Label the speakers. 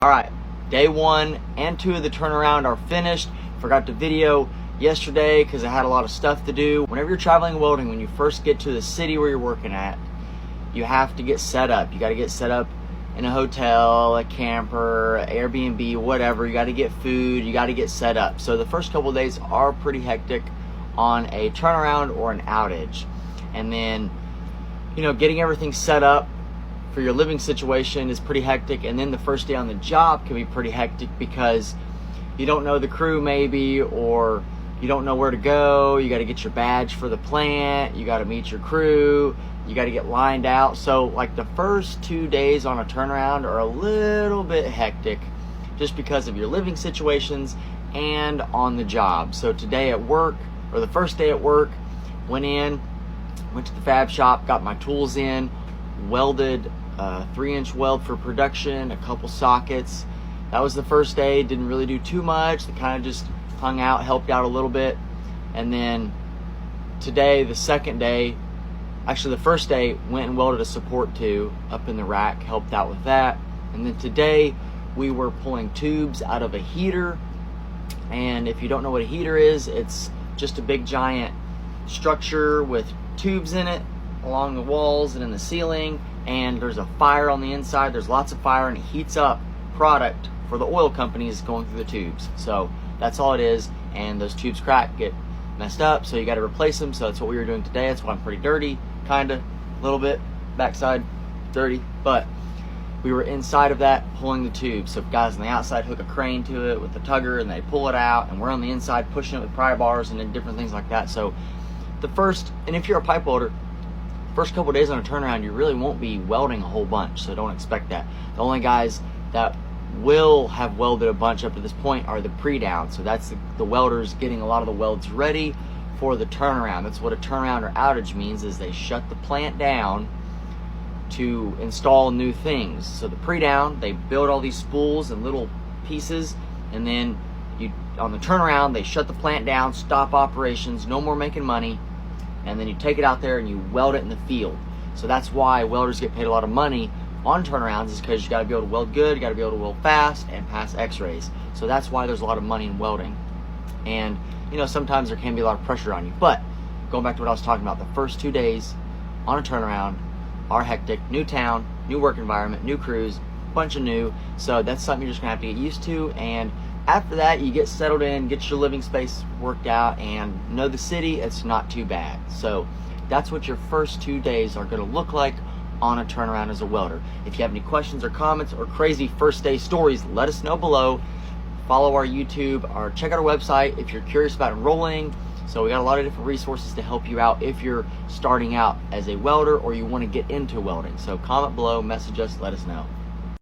Speaker 1: All right, day 1 and 2 of the turnaround are finished. Forgot to video yesterday because I had a lot of stuff to do. Whenever you're traveling welding, when you first get to the city where you're working at, you have to get set up. You got to get set up in a hotel, a camper, Airbnb, whatever. You got to get food, you got to get set up. So the first couple of days are pretty hectic on a turnaround or an outage. And then, getting everything set up for your living situation is pretty hectic. And then the first day on the job can be pretty hectic because you don't know the crew maybe, or you don't know where to go. You got to get your badge for the plant. You got to meet your crew. You got to get lined out. So like the first 2 days on a turnaround are a little bit hectic just because of your living situations and on the job. So today at work, or the first day at work, went to the fab shop, got my tools in, welded a 3-inch weld for production, a couple sockets. That was the first day. Didn't really do too much. They kind of just hung out, helped out a little bit. And then today, the second day, actually the first day, went and welded a support tube up in the rack, helped out with that. And then today we were pulling tubes out of a heater. And if you don't know what a heater is, it's just a big giant structure with tubes in it along the walls and in the ceiling, and there's a fire on the inside. There's lots of fire, and it heats up product for the oil companies going through the tubes. So that's all it is. And those tubes crack, get messed up, so you got to replace them. So that's what we were doing today. That's why I'm pretty dirty, kind of, a little bit, backside dirty, but we were inside of that pulling the tubes. So guys on the outside hook a crane to it with the tugger, and they pull it out, and we're on the inside pushing it with pry bars and then different things like that. So and if you're a pipe welder, first couple of days on a turnaround, you really won't be welding a whole bunch, so don't expect that. The only guys that will have welded a bunch up to this point are the pre-down. So that's the welders getting a lot of the welds ready for the turnaround. That's what a turnaround or outage means, is they shut the plant down to install new things. So the pre-down, they build all these spools and little pieces, and then on the turnaround, they shut the plant down, stop operations, no more making money, and then you take it out there and you weld it in the field. So that's why welders get paid a lot of money on turnarounds, is because you got to be able to weld good, you got to be able to weld fast and pass x-rays. So that's why there's a lot of money in welding. And sometimes there can be a lot of pressure on you. But going back to what I was talking about, the first 2 days on a turnaround are hectic. New town, new work environment, new crews, bunch of new. So that's something you're just gonna have to get used to. And after that, you get settled in, get your living space worked out, and know the city, it's not too bad. So that's what your first 2 days are gonna look like on a turnaround as a welder. If you have any questions or comments or crazy first day stories, let us know below. Follow our YouTube, or check out our website if you're curious about enrolling. So we got a lot of different resources to help you out if you're starting out as a welder or you want to get into welding. So comment below, message us, let us know.